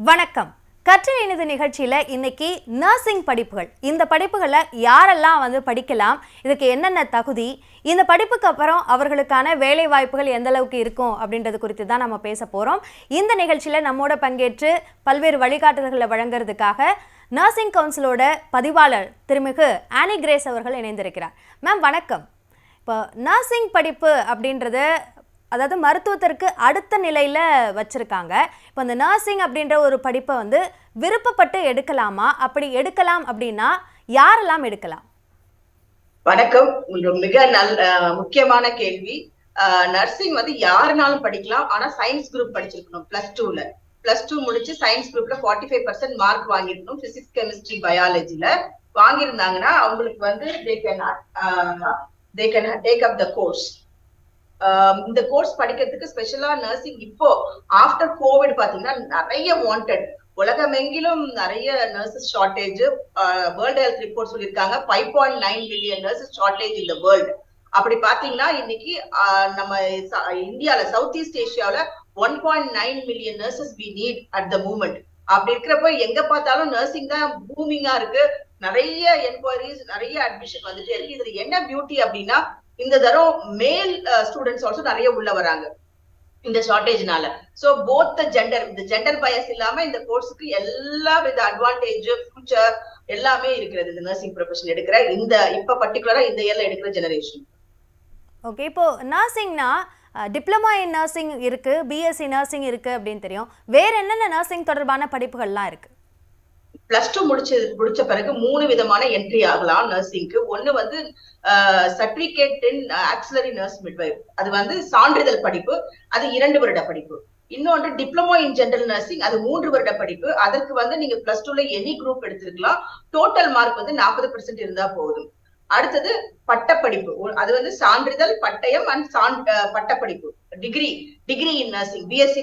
வணக்கம். கற்றல் இனிது நிகழ்ச்சியில இன்னைக்கு நர்சிங் படிப்புகள், இந்த படிப்புகளை யாரெல்லாம் படிக்கலாம், இதுக்கு என்னென்ன தகுதி, இந்த படிப்புக்கு அப்புறம் அவர்களுக்கான வேலை வாய்ப்புகள் எந்த அளவுக்கு இருக்கும் அப்படின்றது குறித்து தான் நம்ம பேச போறோம். இந்த நிகழ்ச்சியில நம்மோட பங்கேற்று பல்வேறு வழிகாட்டுதல்களை வழங்குறதுக்காக நர்சிங் கவுன்சிலோட பதிவாளர் திருமிகு ஆனி கிரேஸ் அவர்கள் இணைந்திருக்கிறார். மேம் வணக்கம். இப்போ நர்சிங் படிப்பு அப்படின்றது அதாவது மருத்துவத்திற்கு அடுத்த நிலையில் வச்சுருக்காங்க. இப்போ இந்த நர்சிங் அப்படின்ற ஒரு படிப்பை விருப்பப்பட்டு எடுக்கலாமா? அப்படி எடுக்கலாம் அப்படின்னா யாரெல்லாம் எடுக்கலாம்? வணக்கம். மிக முக்கியமான கேள்வி. நர்சிங் யாருனாலும் படிக்கலாம். ஆனா சயின்ஸ் குரூப் படிச்சிருக்கணும். பிளஸ் டூ முடிச்சு சயின்ஸ் குரூப்ல 45% மார்க் வாங்கிருக்கணும். பிசிக்ஸ், கெமிஸ்ட்ரி, பயாலஜில வாங்கியிருந்தாங்கன்னா அவங்களுக்கு they can take up the course. இந்த கோர்ஸ் படிக்கிறதுக்கு ஸ்பெஷலா நர்சிங் இப்போ ஆஃப்டர் கோவிட் பாத்தீங்கன்னா நிறைய வாண்டட், உலகமெங்கிலும் நிறைய nurses shortage. World health report சொல்லியிருக்காங்க 5.9 மில்லியன் நர்சஸ் ஷார்டேஜ் இந்த வேர்ல்டு. அப்படி பாத்தீங்கன்னா இன்னைக்கு நம்ம இந்தியால சவுத் ஈஸ்ட் ஏஷியாவில 1.9 million nurses we need at the moment. அப்படி இருக்கிறப்ப எங்க பார்த்தாலும் நர்சிங் தான் பூமிங்கா இருக்கு. நிறைய என்கொயரிஸ், நிறைய அட்மிஷன் வந்துட்டே இருக்கு. இதுல என்ன பியூட்டி அப்படின்னா இந்த தரம் மேல் ஸ்டூடெண்ட்ஸ் ஆல்சோ நிறைய உள்ள வராங்க இந்த ஷார்டேஜ்னால. சோ போத் த ஜெண்டர், இந்த ஜெண்டர் பயஸ் இல்லாம இந்த கோர்ஸுக்கு எல்லா வித அட்வான்டேஜ், ஃபியூச்சர் எல்லாமே இருக்கிறது இந்த நர்சிங் ப்ரொஃபஷன் எடுக்கிற இந்த இப்ப பர்டிகுலரா இந்த இயர்ல எடுக்கிற ஜெனரேஷன். ஓகே, இப்போ நர்சிங்னா டிப்ளமா இன் நர்சிங் இருக்கு, பிஎஸ்சி நர்சிங் இருக்கு அப்படின்னு தெரியும். வேற என்னென்ன நர்சிங் தொடர்பான படிப்புகள்லாம் இருக்கு? பிளஸ் டூ முடிச்ச பிறகு 3 விதமான என்ட்ரி ஆகலாம் நர்சிங்க்கு. ஒண்ணு சர்டிபிகேட் இன் ஆக்சிலரி நர்ஸ் மிட்வைஃப், அது சான்றிதழ் படிப்பு, அது 2 வருட படிப்பு. இன்னொன்று டிப்ளமோ இன் ஜெனரல் நர்சிங், அது 3 வருட படிப்பு. அதற்கு நீங்க பிளஸ் டூல எனி குரூப் எடுத்திருக்கலாம். டோட்டல் மார்க் 40% இருந்தா போதும். அடுத்தது பட்டப்படிப்பு, அது சான்றிதழ், பட்டயம் அண்ட் பட்டப்படிப்பு, degree in nursing, BSc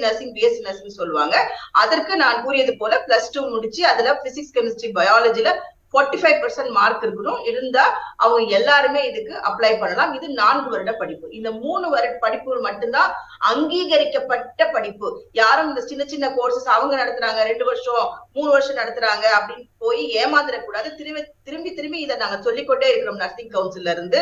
nursing சொல்லுவாங்க. அதற்கு நான் கூறியது போல பிளஸ் டூ முடிச்சு அதுல பிசிக்ஸ், கெமிஸ்ட்ரி, பயாலஜில 45% மார்க் இருக்கணும். இருந்தா அவங்க எல்லாருமே இதுக்கு அப்ளை பண்ணலாம். இது 4 வருட படிப்பு. இந்த 3 வருட படிப்பு மட்டும்தான் அங்கீகரிக்கப்பட்ட படிப்பு. யாரும் இந்த சின்ன சின்ன கோர்சஸ் அவங்க நடத்துறாங்க, 2 வருஷம் 3 வருஷம் நடத்துறாங்க அப்படின்னு போய் ஏமாந்துடக்கூடாது. திரும்பி இதை நாங்க சொல்லிக்கொண்டே இருக்கிறோம் நர்சிங் கவுன்சில்ல இருந்து.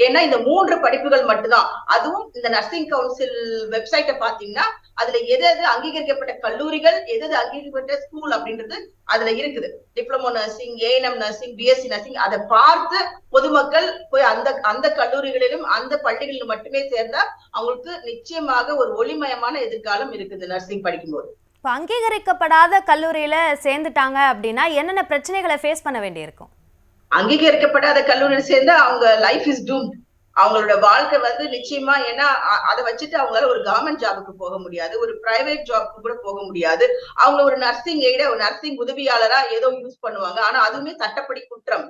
ஏன்னா இந்த 3 படிப்புகள் மட்டும்தான். அதுவும் இந்த நர்சிங் கவுன்சில் வெப்சைட்டை பாத்தீங்கன்னா அதுல எது அங்கீகரிக்கப்பட்ட கல்லூரிகள், எது அங்கீகரிக்கப்பட்ட ஸ்கூல் அப்படின்றது அதுல இருக்குது. Diploma nursing, ANM nursing, BSc nursing, அதை பார்த்து பொதுமக்கள் போய் அந்த கல்லூரிகளிலும் அந்த பள்ளிகளிலும் மட்டுமே சேர்ந்தா அவங்களுக்கு நிச்சயமாக ஒரு ஒளிமயமான எதிர்காலம் இருக்குது நர்சிங் படிக்கும்போது. இப்போ அங்கீகரிக்கப்படாத கல்லூரியில சேர்ந்துட்டாங்க அப்படின்னா என்னென்ன பிரச்சனைகளை ஃபேஸ் பண்ண வேண்டியிருக்கும்? அங்கீகரிக்கப்படாத கல்லூரியில் சேர்ந்தா அவங்க லைஃப் இஸ் டூம்ட். அவங்களோட வாழ்க்கை நிச்சயமா, ஏன்னா அதை வச்சுட்டு அவங்களால ஒரு கவர்மெண்ட் ஜாபுக்கு போக முடியாது, ஒரு பிரைவேட் ஜாப்க்கு கூட போக முடியாது. அவங்க ஒரு நர்சிங் எய்ட, ஒரு நர்சிங் உதவியாளரா ஏதோ யூஸ் பண்ணுவாங்க. ஆனா அதுவுமே சட்டப்படி குற்றம்.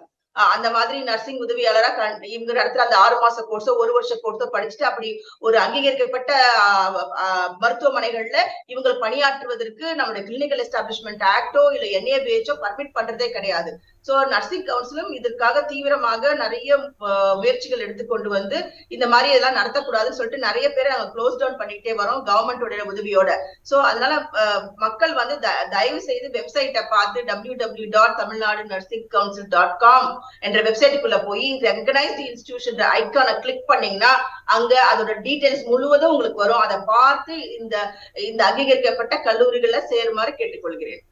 அந்த மாதிரி நர்சிங் உதவியாளரா இவங்க இடத்துல அந்த 6 மாச கோர்ஸோ 1 வருஷ கோர்ஸோ படிச்சுட்டு அப்படி ஒரு அங்கீகரிக்கப்பட்ட மருத்துவமனைகள்ல இவங்க பணியாற்றுவதற்கு நம்மளுடைய கிளினிக்கல் எஸ்டாப்ளிஷ்மெண்ட் ஆக்டோ இல்ல என்ஏபிஹெச்சோ பர்மிட் பண்றதே கிடையாது. சோ நர்சிங் கவுன்சிலும் இதற்காக தீவிரமாக நிறைய முயற்சிகள் எடுத்துக்கொண்டு இந்த மாதிரி இதெல்லாம் நடத்தக்கூடாதுன்னு சொல்லிட்டு நிறைய பேரை நாங்க க்ளோஸ் டவுன் பண்ணிக்கிட்டே வரோம் கவர்மெண்டோட உதவியோட. சோ அதனால மக்கள் தயவு செய்து வெப்சைட்டை பார்த்து www.tamilnadu.nursingcouncil.com என்ற வெப்சைட்டுக்குள்ள போய் ரெகனைஸ்ட் இன்ஸ்டிடியூஷன் ஐக்கானை கிளிக் பண்ணீங்கன்னா அங்க அதோட டீடைல்ஸ் முழுவதும் உங்களுக்கு வரும். அதை பார்த்து இந்த அங்கீகரிக்கப்பட்ட கல்லூரிகள்ல சேருமாறு கேட்டுக்கொள்கிறேன்.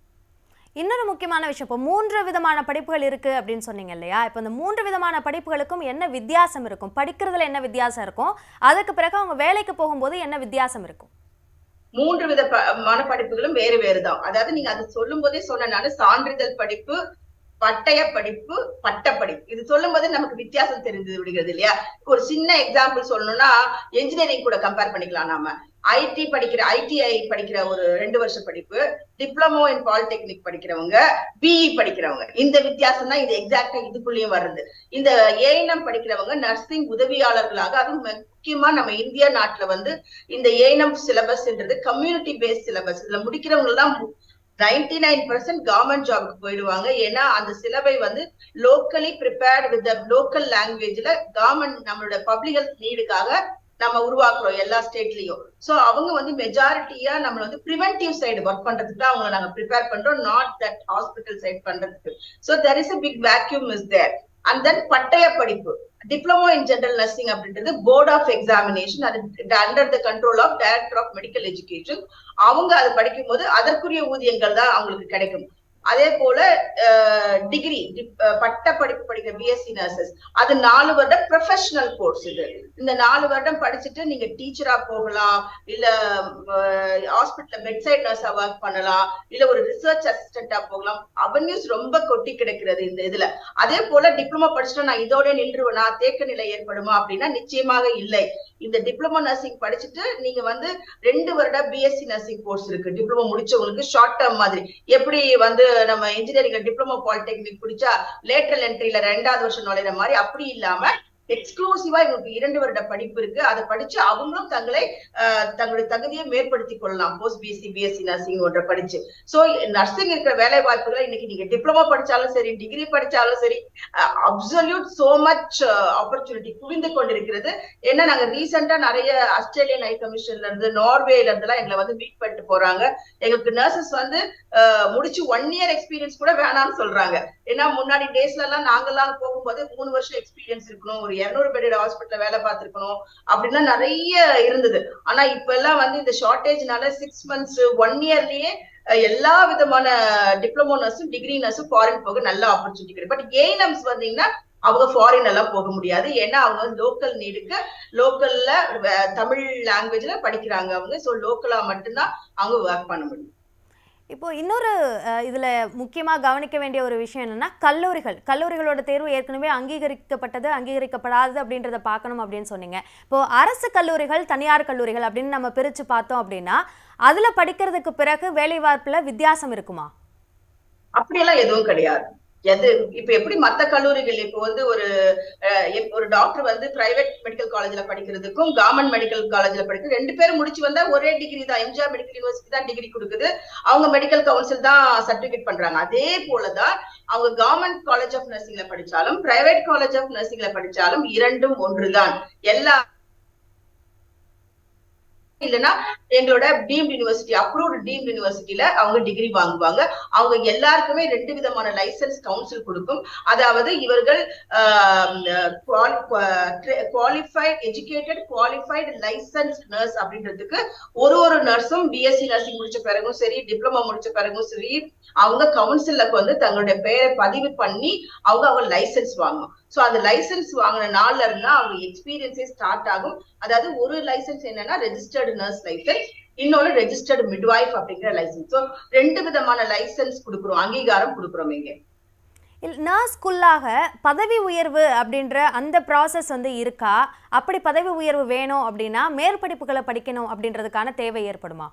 இன்னொரு முக்கியமான விஷயம், இப்போ 3 விதமான படிப்புகள் இருக்கு அப்படின்னு சொன்னீங்க இல்லையா? இப்போ இந்த 3 விதமான படிப்புகளுக்கும் என்ன வித்தியாசம் இருக்கும்? படிக்கிறதுல என்ன வித்தியாசம் இருக்கும்? அதுக்கு பிறகு அவங்க வேலைக்கு போகும்போது என்ன வித்தியாசம் இருக்கும்? 3 விதமான படிப்புகளும் வேறுதான். அதாவது நீங்க அது சொல்லும் போதே சொன்ன சான்றிதழ் படிப்பு, பட்டய படிப்பு, பட்டப்படிப்பு, இது சொல்லும் போது நமக்கு வித்தியாசம் தெரிஞ்சு விடுகிறது இல்லையா? ஒரு சின்ன எக்ஸாம்பிள் சொல்லணும்னா என்ஜினியரிங் கூட கம்பேர் பண்ணிக்கலாம். நாம ஐடிஐ படிக்கிற ஒரு 2 வருஷ படிப்பு, டிப்ளமோ இன் பாலிடெக்னிக் படிக்கிறவங்க, பிஇ படிக்கிறவங்க, இந்த வித்தியாசம் தான் இது எக்ஸாக்டா இதுக்குள்ளேயும் வருது. இந்த ஏஎன்எம் படிக்கிறவங்க நர்சிங் உதவியாளர்களாக, அதுவும் முக்கியமா நம்ம இந்தியா நாட்டுல இந்த ஏஎன்எம் சிலபஸ்ன்றது கம்யூனிட்டி பேஸ்ட் சிலபஸ். இதுல முடிக்கிறவங்க தான் 99% கவர்மெண்ட் ஜாபுக்கு போயிடுவாங்க. ஏன்னா அந்த சிலபை லோக்கலி ப்ரிப்பேர்ட் வித் லோக்கல் லாங்குவேஜ்ல கவர்மெண்ட் நம்மளோட பப்ளிக் ஹெல்த் நீடுக்காக நம்ம உருவாக்குறோம் எல்லா ஸ்டேட்லயும். சோ அவங்க வந்து மெஜாரிட்டியா நம்ம வந்து பிரிவென்டிவ் சைடு ஒர்க் பண்றதுக்கு தான் அவங்களை நாங்க ப்ரிப்பேர் பண்றோம், நாட் தட் ஹாஸ்பிட்டல் சைடு பண்றதுக்கு. So there is a big vacuum is there. And then பட்டய படிப்பு டிப்ளமோ இன் ஜெனரல் நர்சிங் அப்படின்றது போர்ட் ஆஃப் எக்ஸாமினேஷன், அது under the control of director of medical education. அவங்க அதை படிக்கும் போது அதற்குரிய ஊதியங்கள் தான் அவங்களுக்கு கிடைக்கும். அதே போல டிகிரி பட்ட படிப்பு படிக்கிற பிஎஸ்சி நர்சஸ் அது 4 வருடம் ப்ரொஃபஷனல் கோர்ஸ். இந்த 4 வருடம் படிச்சுட்டு நீங்க டீச்சரா போகலாம், இல்ல ஹாஸ்பிட்டல்ல பெட் சைட் நர்ஸா ஒர்க் பண்ணலாம், இல்ல ஒரு ரிசர்ச் அசிஸ்டண்டா போகலாம். அவென்யூஸ் ரொம்ப கொட்டி கிடக்கிறது இந்த இதுல. அதே போல டிப்ளமோ படிச்சுட்டா நான் இதோட நின்றுவேனா, தேக்க நிலை ஏற்படுமா அப்படின்னா நிச்சயமாக இல்லை. இந்த டிப்ளமோ நர்சிங் படிச்சுட்டு நீங்க வந்து 2 வருடம் பிஎஸ்சி நர்சிங் கோர்ஸ் இருக்கு டிப்ளமோ முடிச்சவங்களுக்கு, ஷார்ட் டேர்ம் மாதிரி. எப்படி வந்து நம்ம இன்ஜினியரிங் டிப்ளமோ பாலிடெக்னிக் பிடிச்சா லேட்டரல் என்ட்ரில 2வது வருஷம் நுழையிற மாதிரி, அப்படி இல்லாம எக்ஸ்க்ளூசிவா இவங்களுக்கு 2 வருட படிப்பு இருக்கு. அதை படிச்சு அவங்களும் தங்களுடைய தகுதியை மேற்படுத்திக் கொள்ளலாம். போஸ்ட் பிஎஸ்சி பிஎஸ்சி நர்சிங் ஒன்றை படிச்சு. சோ நர்சிங் இருக்கிற வேலை வாய்ப்புகளை இன்னைக்கு நீங்க டிப்ளமோ படிச்சாலும் சரி, டிகிரி படிச்சாலும் சரி, அப்சல்யூட் சோ மச் ஆப்பர்ச்சுனிட்டி குவிந்து கொண்டிருக்கிறது. ஏன்னா நாங்க ரீசெண்டா நிறைய ஆஸ்திரேலியன் ஹை கமிஷன்ல இருந்து, நார்வேல இருந்து எல்லாம் எங்களை வந்து மீட் பண்ணிட்டு போறாங்க. எங்களுக்கு நர்சஸ் வந்து முடிச்சு 1 இயர் எக்ஸ்பீரியன்ஸ் கூட வேணாம்னு சொல்றாங்க. ஏன்னா முன்னாடி டேஸ்ல எல்லாம் நாங்கெல்லாம் போகும்போது 3 வருஷம் எக்ஸ்பீரியன்ஸ் இருக்கணும், ஒரு 200 பெட் ஹாஸ்பிட்டல்ல வேலை பார்த்திருக்கணும் அப்படின்னா நிறைய இருந்தது. ஆனா இப்ப எல்லாம் வந்து இந்த ஷார்டேஜ்னால 6 months 1 இயர்லயே எல்லா விதமான டிப்ளமோ நர்ஸும் டிகிரி நர்ஸும் ஃபாரின் போக நல்ல ஆப்பர்ச்சுனிட்டி கிடைக்கும். பட் ஏஎன்எம்ஸ் வந்தீங்கன்னா அவங்க ஃபாரின் எல்லாம் போக முடியாது. ஏன்னா அவங்க லோக்கல் நீடுக்கு லோக்கல்ல தமிழ் லாங்குவேஜ்ல படிக்கிறாங்க அவங்க. சோ லோக்கலா மட்டும்தான் அவங்க ஒர்க் பண்ண முடியும். இப்போ இன்னொரு இதில் முக்கியமாக கவனிக்க வேண்டிய ஒரு விஷயம் என்னென்னா கல்லூரிகளோட தேர்வு ஏற்கனவே அங்கீகரிக்கப்பட்டது அங்கீகரிக்கப்படாது அப்படின்றத பார்க்கணும் அப்படின்னு சொன்னீங்க. இப்போது அரசு கல்லூரிகள் தனியார் கல்லூரிகள் அப்படின்னு நம்ம பிரித்து பார்த்தோம் அப்படின்னா அதில் படிக்கிறதுக்கு பிறகு வேலைவாய்ப்பில் வித்தியாசம் இருக்குமா? அப்படியெல்லாம் எதுவும் கிடையாது. இப்ப எப்படி மத்த கல்லூரிகள் இப்போ வந்து ஒரு டாக்டர் வந்து பிரைவேட் மெடிக்கல் காலேஜ்ல படிக்கிறதுக்கும் கவர்மெண்ட் மெடிக்கல் காலேஜ்ல படிக்கிறது 2 பேரும் முடிச்சு வந்தா ஒரே டிகிரி தான். எம்ஜிஆர் மெடிக்கல் யூனிவர்சிட்டி தான் டிகிரி கொடுக்குது, அவங்க மெடிக்கல் கவுன்சில் தான் சர்டிபிகேட் பண்றாங்க. அதே போலதான் அவங்க கவர்மெண்ட் காலேஜ் ஆஃப் நர்சிங்ல படிச்சாலும் பிரைவேட் காலேஜ் ஆஃப் நர்சிங்ல படிச்சாலும் இரண்டும் ஒன்றுதான். எல்லா இல்லைன்னா எங்களோட டீம்டு யூனிவர்சிட்டி, அப்ரூவ்டு டீம்டு யூனிவர்சிட்டியில அவங்க டிகிரி வாங்குவாங்க. அவங்க எல்லாருக்குமே 2 விதமான லைசன்ஸ் கவுன்சில் கொடுக்கும். அதாவது இவர்கள் qualified educated qualified license nurse அப்படின்றதுக்கு ஒரு நர்ஸும் பிஎஸ்சி நர்சிங் முடிச்ச பிறகும் சரி, டிப்ளமோ முடிச்ச பிறகும் சரி, அவங்க கவுன்சில்ல வந்து தங்களுடைய பெயரை பதிவு பண்ணி அவங்க லைசன்ஸ் வாங்கணும். சோ அந்த லைசன்ஸ் வாங்கின நாள்ல இருந்தா அவங்க எக்ஸ்பீரியன்ஸே ஸ்டார்ட் ஆகும். அதாவது ஒரு லைசன்ஸ் என்னன்னா ரெஜிஸ்டர்டு நர்ஸ் லைசன்ஸ், இன்னொன்னு ரெஜிஸ்டர்டு மிட்வைஃப் அப்படிங்கிற லைசன்ஸ். சோ 2 விதமான லைசன்ஸ் கொடுக்குறோம், அங்கீகாரம் கொடுக்குறோம். இங்க நர்ஸ்குள்ளாக பதவி உயர்வு அப்படின்ற அந்த ப்ராசஸ் வந்து இருக்கா? அப்படி பதவி உயர்வு வேணும் அப்படின்னா மேற்படிப்புகளை படிக்கணும் அப்படின்றதுக்கான தேவை ஏற்படுமா?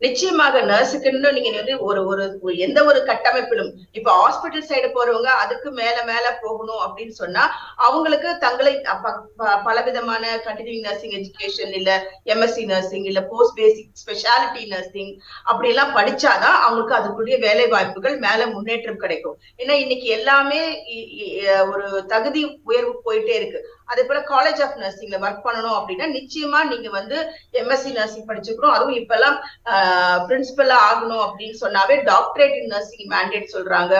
நிச்சயமாக நர்ஸுக்குன்னு நீங்க வந்து எந்த ஒரு கட்டமைப்பிலும் இப்ப ஹாஸ்பிட்டல் சைடு போறவங்க அதுக்கு மேல போகணும் அப்படின்னு சொன்னா அவங்களுக்கு தங்களை பலவிதமான கண்டினியூங் நர்சிங் எஜுகேஷன், இல்ல எம்எஸ்சி நர்சிங், இல்ல போஸ்ட் பேசிக் ஸ்பெஷாலிட்டி நர்சிங் அப்படி எல்லாம் படிச்சாதான் அவங்களுக்கு அதுக்குரிய வேலை வாய்ப்புகள் மேல முன்னேற்றம் கிடைக்கும். ஏன்னா இன்னைக்கு எல்லாமே ஒரு தகுதி உயர்வு போயிட்டே இருக்கு. அதே போல காலேஜ் ஆஃப் நர்சிங்ல ஒர்க் பண்ணணும் அப்படின்னா நிச்சயமா நீங்க வந்து எம்எஸ்சி நர்சிங் படிச்சுக்கணும். அதுவும் இப்ப எல்லாம் பிரின்சிபலா ஆகணும் அப்படின்னு சொன்னாவே டாக்டரேட் இன் நர்சிங் மேண்டேட் சொல்றாங்க,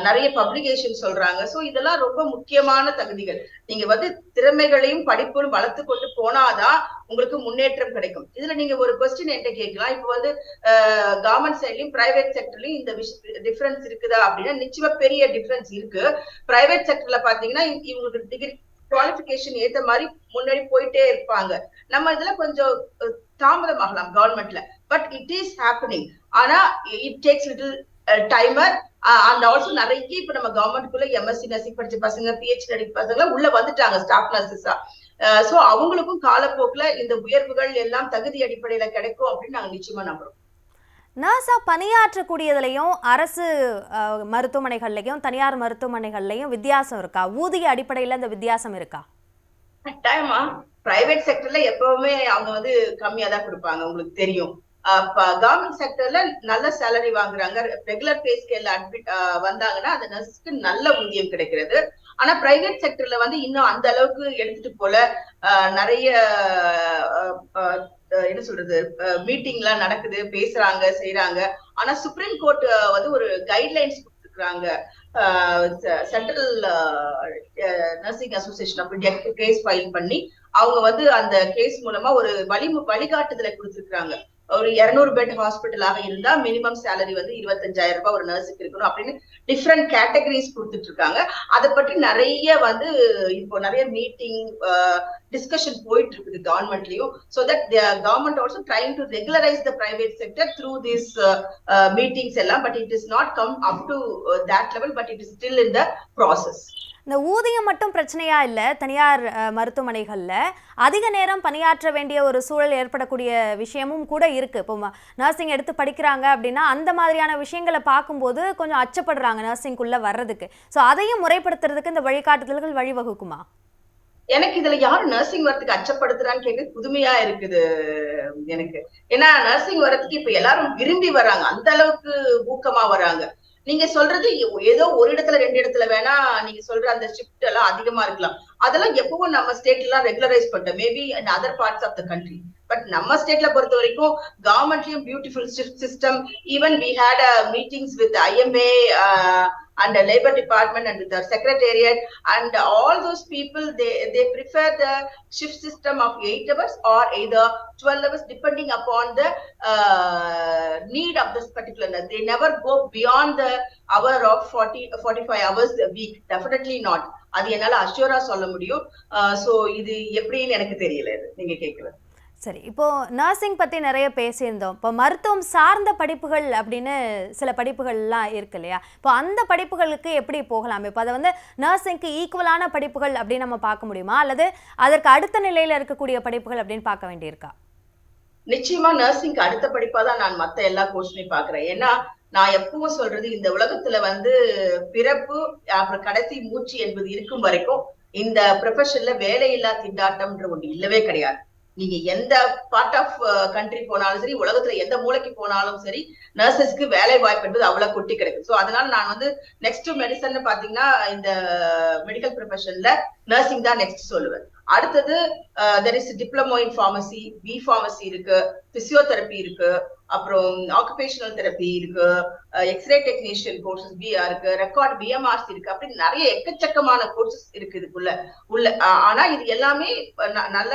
நிறைய பப்ளிகேஷன் சொல்றாங்க. சோ இதெல்லாம் ரொம்ப முக்கியமான தகுதிகள். நீங்க வந்து திறமைகளையும் படிப்பும் வளர்த்து கொண்டு போனாதான் உங்களுக்கு முன்னேற்றம் கிடைக்கும். இதுல நீங்க ஒரு கொஸ்டின் என்கிட்ட கேட்கலாம், இப்ப வந்து கவர்மெண்ட் சைட்லயும் பிரைவேட் செக்டர்லயும் இந்த டிஃபரன்ஸ் இருக்குதா அப்படின்னா நிச்சயமா பெரிய டிஃபரன்ஸ் இருக்கு. பிரைவேட் செக்டர்ல பாத்தீங்கன்னா இவங்களுக்கு டிகிரி குவாலிபிகேஷன் ஏத்த மாதிரி முன்னாடி போயிட்டே இருப்பாங்க. நம்ம இதுல கொஞ்சம் தாமதமாகலாம் கவர்மெண்ட்ல, பட் இட் இஸ் ஹேப்பனிங். ஆனா it takes little timer. And also நிறைய இப்ப நம்ம கவர்மெண்ட்குள்ள எம்எஸ்சி நர்சிங் படிச்ச பசங்க, பிஹெச்டி பசங்க உள்ள வந்துட்டாங்க ஸ்டாஃப் நர்சஸா. சோ அவங்களுக்கும் காலப்போக்குல இந்த உயர்வுகள் எல்லாம் தகுதி அடிப்படையில கிடைக்கும் அப்படின்னு நாங்க நிச்சயமா நம்புறோம். நர்ஸா பணியாற்றக்கூடியதுலையும் அரசு மருத்துவமனைகள்லையும் தனியார் மருத்துவமனைகள்லையும் வித்தியாசம் இருக்கா? ஊதிய அடிப்படையில இந்த வித்தியாசம் இருக்கா? கட்டாயமா பிரைவேட் செக்டர்ல எப்பவுமே அவங்க வந்து கம்மியா தான் கொடுப்பாங்க, உங்களுக்கு தெரியும். கவர்மெண்ட் செக்டர்ல நல்ல சேலரி வாங்குறாங்க. ரெகுலர் பே ஸ்கேல்ல அட்மிட் வந்தாங்கன்னா அந்த நர்ஸுக்கு நல்ல ஊதியம் கிடைக்கிறது. ஆனா பிரைவேட் செக்டர்ல வந்து இன்னும் அந்த அளவுக்கு எடுத்துட்டு போல நிறைய என்ன சொல்றது மீட்டிங் எல்லாம் நடக்குது, பேசுறாங்க, செய்யறாங்க. ஆனா சுப்ரீம் கோர்ட் வந்து ஒரு கைட்லைன்ஸ் கொடுத்துருக்காங்க. Central nursing association of India case file பண்ணி அவங்க வந்து அந்த கேஸ் மூலமா ஒரு வழிகாட்டுதலை கொடுத்திருக்காங்க. ஒரு 200 பெட் ஹாஸ்பிட்டலாக இருந்தா மினிமம் சேலரி வந்து 25,000 ரூபாய் ஒரு நர்ஸுக்கு இருக்கணும் அப்படின்னு டிஃப்ரெண்ட் கேட்டகரிஸ் கொடுத்துட்டு இருக்காங்க. அதை பற்றி நிறைய வந்து இப்போ நிறைய மீட்டிங் டிஸ்கஷன் போயிட்டு இருக்குது கவர்மெண்ட்லயும். So that government also trying to regularise the private sector through this meetings எல்லாம். But it is not come up to that level, but it is still in the process. இந்த ஊதியம் மட்டும் பிரச்சனையா இல்லை, தனியார் மருத்துவமனைகளில் அதிக நேரம் பணியாற்ற வேண்டிய ஒரு சூழல் ஏற்படக்கூடிய விஷயமும் கூட இருக்குது. இப்போ நர்சிங் எடுத்து படிக்கிறாங்க அப்படின்னா அந்த மாதிரியான விஷயங்களை பார்க்கும்போது கொஞ்சம் அச்சப்படுறாங்க நர்சிங்குள்ளே வர்றதுக்கு. ஸோ அதையும் முறைப்படுத்துறதுக்கு இந்த வழிகாட்டுதல்கள் வழிவகுக்குமா? எனக்கு இதுல யாரும் நர்சிங் வரதுக்கு அச்சப்படுத்துறான்னு கேட்க புதுமையா இருக்குது எனக்கு. ஏன்னா நர்சிங் வர்றதுக்கு இப்ப எல்லாரும் விரும்பி வர்றாங்க, அந்த அளவுக்கு ஊக்கமா வர்றாங்க. நீங்க சொல்றது ஏதோ ஒரு இடத்துல 2 இடத்துல வேணா நீங்க சொல்ற அந்த ஷிஃப்ட் எல்லாம் அதிகமா இருக்கலாம். அதெல்லாம் எப்பவும் நம்ம ஸ்டேட்ல எல்லாம் ரெகுலரைஸ் பண்ணிட்டோம், maybe in other parts of the country. But நம்ம ஸ்டேட்ல பொறுத்த வரைக்கும் கவர்மெண்ட்லயும் beautiful shift system. Even we had meetings with IMA and the labor department and with the secretariat, and all those people they prefer the shift system of 8 hours or either 12 hours depending upon the need of this particular nurse. They never go beyond the hour of 45 hours a week, definitely not. அது என்னால அஷ்யூரா சொல்ல முடியும். So இது எப்படின்னு எனக்கு தெரியல, நீங்க கேட்கல. சரி, இப்போ நர்சிங் பற்றி நிறைய பேசியிருந்தோம். இப்போ மருத்துவம் சார்ந்த படிப்புகள் அப்படின்னு சில படிப்புகள்லாம் இருக்கு இல்லையா? இப்போ அந்த படிப்புகளுக்கு எப்படி போகலாம்? இப்போ அதை வந்து நர்சிங்க்கு ஈக்குவலான படிப்புகள் அப்படின்னு நம்ம பார்க்க முடியுமா, அல்லது அதற்கு அடுத்த நிலையில் இருக்கக்கூடிய படிப்புகள் அப்படின்னு பார்க்க வேண்டியிருக்கா? நிச்சயமா நர்சிங்க்கு அடுத்த படிப்பா தான் நான் மத்த எல்லா கோர்ஸையும் பார்க்கிறேன். ஏன்னா நான் எப்பவும் சொல்றது, இந்த உலகத்துல வந்து பிறப்பு அப்புறம் கடைசி மூச்சு என்பது இருக்கும் வரைக்கும் இந்த ப்ரொஃபஷன்ல வேலையில்லா திண்டாட்டம்ன்ற ஒன்று இல்லவே கிடையாது. நீங்க எந்த பார்ட் ஆஃப் கண்ட்ரி போனாலும் சரி, உலகத்துல எந்த மூளைக்கு போனாலும் சரி, நர்சஸ்க்கு வேலை வாய்ப்பு என்பது அவ்வளவு கொட்டி கிடைக்கும். சோ அதனால நான் வந்து நெக்ஸ்ட் மெடிசன் பாத்தீங்கன்னா இந்த மெடிக்கல் ப்ரொஃபஷன்ல நர்சிங் தான் நெக்ஸ்ட் சொல்லுவேன். அடுத்தது there is diploma in pharmacy, B pharmacy இருக்கு, பிசியோதெரப்பி இருக்கு, அப்புறம் ஆக்குபேஷனல் தெரப்பி இருக்கு, எக்ஸ்ரே டெக்னீஷியன் கோர்சஸ் பிஆர் இருக்கு, ரெக்கார்ட் பிஎம்ஆர்சி இருக்கு, அப்படி நிறைய எக்கச்சக்கமான கோர்சஸ் இருக்கு இதுக்குள்ள உள்ள. ஆனா இது எல்லாமே நல்ல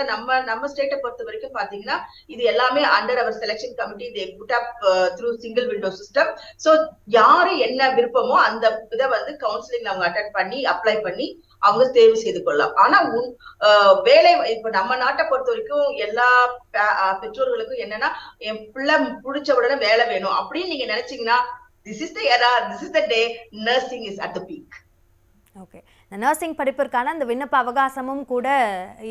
நம்ம ஸ்டேட்டை பொறுத்த வரைக்கும் பாத்தீங்கன்னா இது எல்லாமே under our selection committee, they put up through single window system. So யாரு என்ன விருப்பமோ அந்த இதை வந்து கவுன்சிலிங் அவங்க அட்டென்ட் பண்ணி அப்ளை பண்ணி அவங்க தேர்வு செய்து கொள்ளலாம். ஆனா வேலை இப்ப நம்ம நாட்டை பொறுத்த வரைக்கும் எல்லா பெற்றோர்களுக்கும் என்னன்னா, என் பிள்ளை புடிச்ச உடனே வேலை வேணும் அப்படின்னு நீங்க நினைச்சீங்கன்னா, this is the era, this is the day nursing is at the peak. Okay, இந்த நர்சிங் படிப்பிற்கான அந்த விண்ணப்ப அவகாசமும் கூட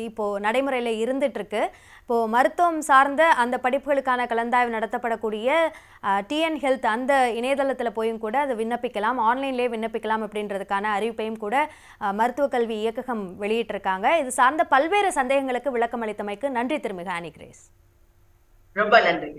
இப்போது நடைமுறையில் இருந்துகிட்ருக்கு. இப்போது மருத்துவம் சார்ந்த அந்த படிப்புகளுக்கான கலந்தாய்வு நடத்தப்படக்கூடிய டிஎன் ஹெல்த் அந்த இணையதளத்தில் போயும் கூட அது விண்ணப்பிக்கலாம், ஆன்லைன்லேயே விண்ணப்பிக்கலாம் அப்படின்றதுக்கான அறிவிப்பையும் கூட மருத்துவ கல்வி இயக்ககம் வெளியிட்டிருக்காங்க. இது சார்ந்த பல்வேறு சந்தேகங்களுக்கு விளக்கம் அளித்தமைக்கு நன்றி திருமிகு ஆனி கிரேஸ். ரொம்ப நன்றி.